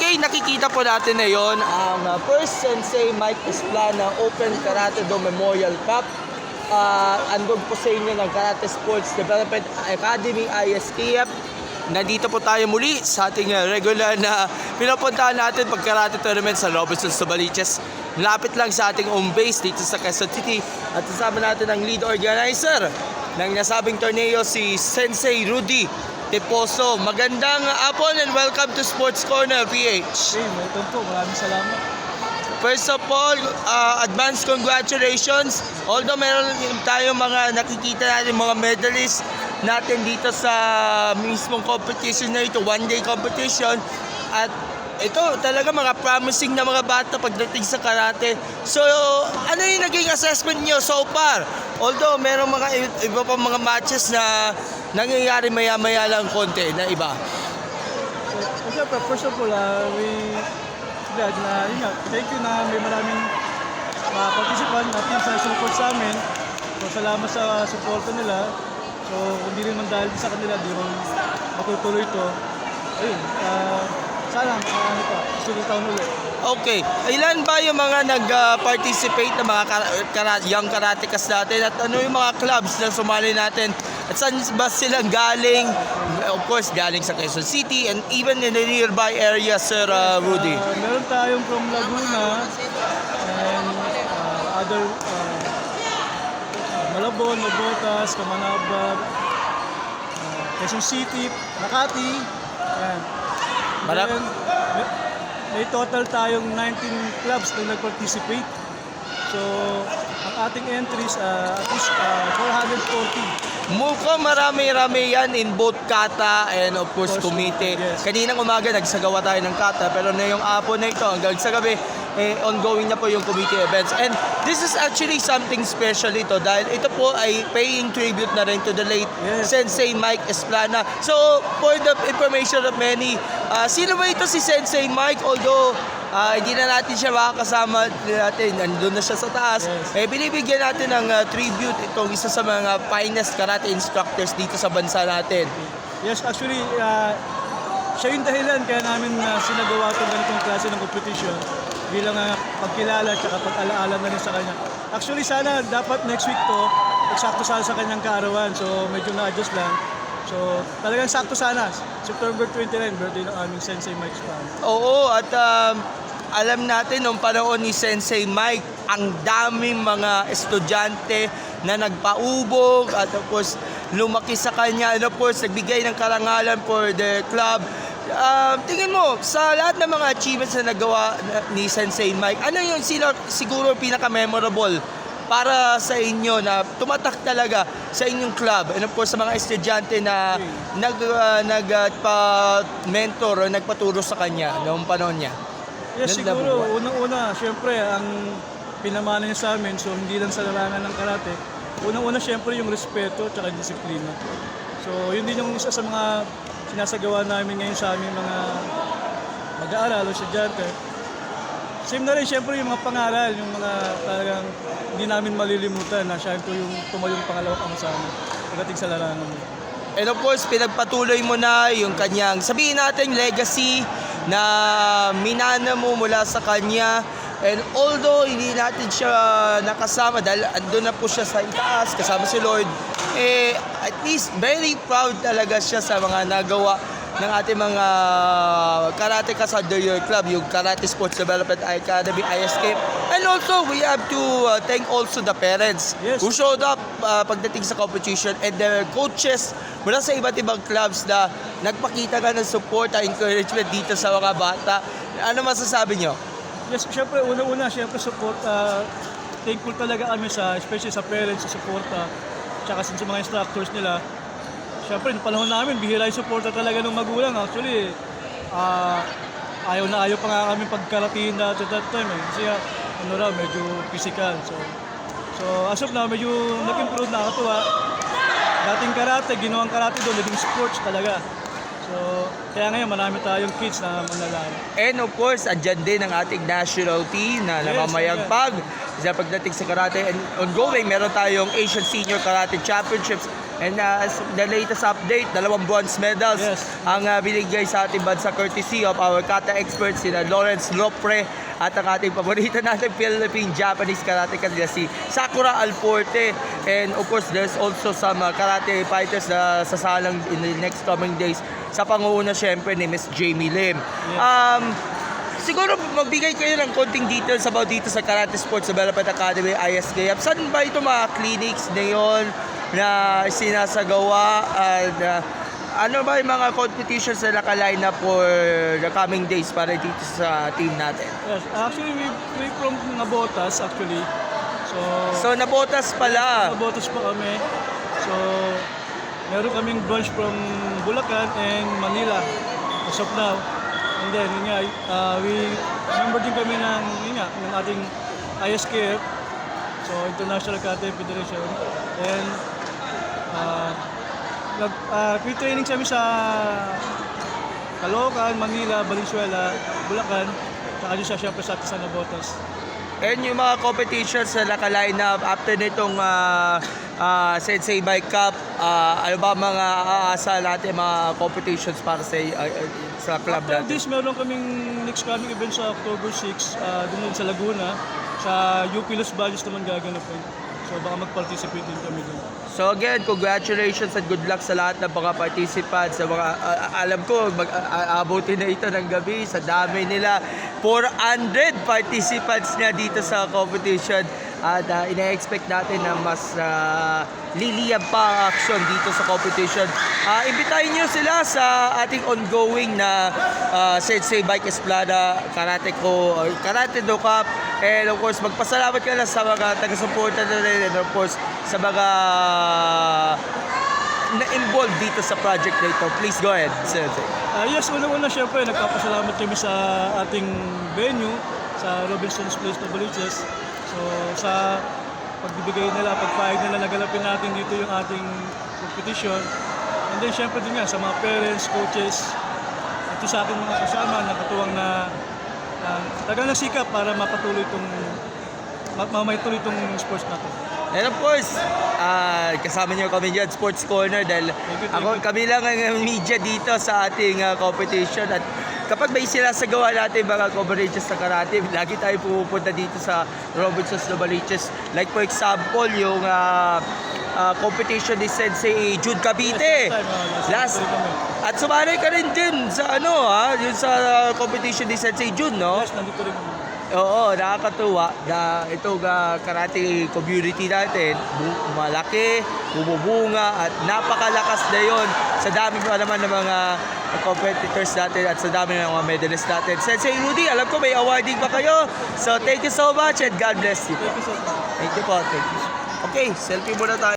PA, nakikita po natin ngayon ang first Sensei Mike Esplana Open Karate Do Memorial Cup. Andun po sa inyo ng Karate Sports Development Academy, ISTF. Nandito po tayo muli sa ating regular na pinupuntahan natin pag-karate tournament sa Robertson Suvaliches. Lapit lang sa ating home base dito sa Quezon City. At kasama natin ang lead organizer ng nasabing torneo, si Sensei Rudy Teposo. Magandang hapon and welcome to Sports Corner, PH. Hey, welcome po. Maraming salamat. First of all, advance congratulations. Although meron tayong mga nakikita natin mga medalists natin dito sa mismong competition na ito, one-day competition. At ito talaga mga promising na mga bata pagdating sa karate. So, ano yung naging assessment niyo so far? Although meron mga iba pa mga matches na nangyayari maya-maya lang konti na iba. So siyempre, first of all, we glad na, yun nga, thank you na may maraming participant na teams na support sa amin. So, salamat sa suporta nila. So, kung di rin man dahil sa kanila, di rin matutuloy ito. Ayun, sana, susunod taon ulit. Okay. Ilan ba yung mga nag-participate na mga young karatekas natin? At ano yung mga clubs na sumali natin? At saan ba silang galing? Of course, galing sa Quezon City and even in the nearby area, Sir Rudy. Meron tayong from Laguna and other Malabon, Mabotas, Kamanabag, Quezon City, Makati. Ayan. Then, may total tayong 19 clubs na nag-participate. So, ang ating entries at least 440. Mukhang marami-rami yan in both kata and of course komite. Yes. Kaninang umaga nagsagawa tayo ng kata, pero na yung hapon na ito hanggang sa gabi, ongoing na po yung committee events. And this is actually something special ito dahil ito po ay paying tribute na rin to the late Sensei Mike Esplana. So, for the information of many, sino ba ito si Sensei Mike? Although, hindi na natin siya makakasama natin, nandun na siya sa taas. Binibigyan natin ng tribute itong isa sa mga finest karate instructors dito sa bansa natin. Yes, actually, siya yung dahilan kaya namin sinagawa itong ganitong klase ng competition bilang pagkilala at pag-alaala na rin sa kanya. Actually, sana dapat next week to, eksakto sana sa kanyang kaarawan. So, medyo na-adjust lang. So, talagang sakto sana. September 29, birthday ng aming Sensei Mike Esplana. Oo, at alam natin nung panahon ni Sensei Mike, ang daming mga estudyante na nagpaubog at of course lumaki sa kanya and of course nagbigay ng karangalan for the club. Tingin mo, sa lahat ng mga achievements na nagawa ni Sensei Mike, ano yung siguro pinaka-memorable para sa inyo na tumatak talaga sa inyong club and of course sa mga estudyante na nagpa-mentor o nagpaturo sa kanya noong panahon niya? Yes, siguro, unang-una, syempre, ang pinamana niya sa amin, so hindi lang sa larangan ng karate, unang-una, syempre, yung respeto at disiplina. So, yun din yung isa sa mga sinasagawa namin ngayon sa aming mga mag-aaral o estudyante. Same na rin, syempre, yung mga pangaral, yung mga talagang hindi namin malilimutan na siya ito yung tumayong pangalawang kasama pagdating sa larangan. And of course, pinagpatuloy mo na yung kanyang, sabihin natin, legacy na minana mo mula sa kanya. And although hindi natin siya nakasama dahil andun na po siya sa itaas, kasama si Lord, at least very proud talaga siya sa mga nagawa ng ating mga karateka sa your club, yung Karate Sports Development Academy, ISTF. And also, we have to thank also the parents who showed up pagdating sa competition and the coaches mula sa iba't ibang clubs na nagpakita ka ng support at encouragement dito sa mga bata. Ano masasabi nyo? Yes, syempre, una-una, syempre support. Thankful talaga kami especially sa parents, sa suporta, tsaka sa mga instructors nila. Siyempre, noong panahon namin, bihira yung suporta talaga ng magulang. Actually, ayaw na ayaw pa nga kami pagkaratiin at that time. Kasi medyo physical. So as of now, medyo nag-improve na ako. Dating karate, ginawang karate doon, naging sports talaga. So, kaya ngayon, marami tayong kids na manlalaro. And of course, andyan din ang ating national team na namamayagpag sa pagdating sa karate. And ongoing, meron tayong Asian Senior Karate Championships And as the latest update, 2 bronze medals Yes. ang binigay sa ating bansa courtesy of our kata experts sina Lawrence Lopre at ang ating paborito natin Philippine-Japanese karateka nila si Sakura Alforte. And of course, there's also some karate fighters na sasalang in the next coming days sa pangunguna syempre ni Miss Jamie Lim. Siguro magbigay kayo ng konting details about dito sa Karate Sports Development Academy, ISKF. Saan ba ito mga clinics na yun na sinasagawa? And ano ba yung mga competitions na nakaline up for the coming days para dito sa team natin? Yes, actually, we from Nabotas, actually. So nabotas pala. Nabotas pa kami. So, meron kaming branch from Bulacan and Manila as of now. And then, yun nga, we member din kami ng ating ISKF, so International Karate Federation. And pre-training kami sa Caloocan, Manila, Valenzuela, Bulacan, saka dyan siya siyempre sa Nabotas. And yung mga competitions na nakaline up after nitong Sensei Bike Cup, ano ba mga aasa natin mga competitions para sa club After natin? this, meron kaming next coming event sa October 6, doon din sa Laguna, sa UP Los Baños naman gaganapin. So baka mag-participate din kami doon. So again, congratulations and good luck sa lahat ng mga participants. Sa mga, alam ko, abutin na ito ng gabi sa dami nila. 400 participants na dito sa competition. At ina-expect natin na mas liliyab pa ang action dito sa competition. Imbitahin nyo sila sa ating ongoing na Sensei Bike Esplada Karate Do Cup. And of course, magpasalamat ka lang sa mga taga-suporta na rin. And of course, sa mga na-involved dito sa project na ito. Please go ahead, Sensei. Yes, unang-una syempre, nagpapasalamat kami sa ating venue, sa Robinson's Place Novaliches. So, sa pagbibigay nila, pagpahig nila, nagalapin natin dito yung ating competition. And then, syempre din nga, sa mga parents, coaches, at sa ating mga kasama, nakatuwang na tagang nasikap para mapatuloy itong sports natin. And of course, kasama niyo kami dyan, Sports Corner, dahil kami lang ang media dito sa ating competition. At kapag may sinasagawa natin mga coverages sa karate, lagi tayo pumupunta dito sa Robinson's Novaliches. Like for example, yung competition ni Sensei Jude Cavite. At sumali ka rin din sa yung sa competition ni Sensei Jude, no? Yes, nandito rin kami. Oo, nakakatuwa na itong karate community natin, malaki, bumubunga at napakalakas na yon sa dami pa naman ng mga competitors natin at sa dami ng mga medalists natin. Sensei Rudy, alam ko may awarding pa kayo. So thank you so much and God bless you. Thank you so much. Thank you po. Thank you. Okay, selfie muna tayo.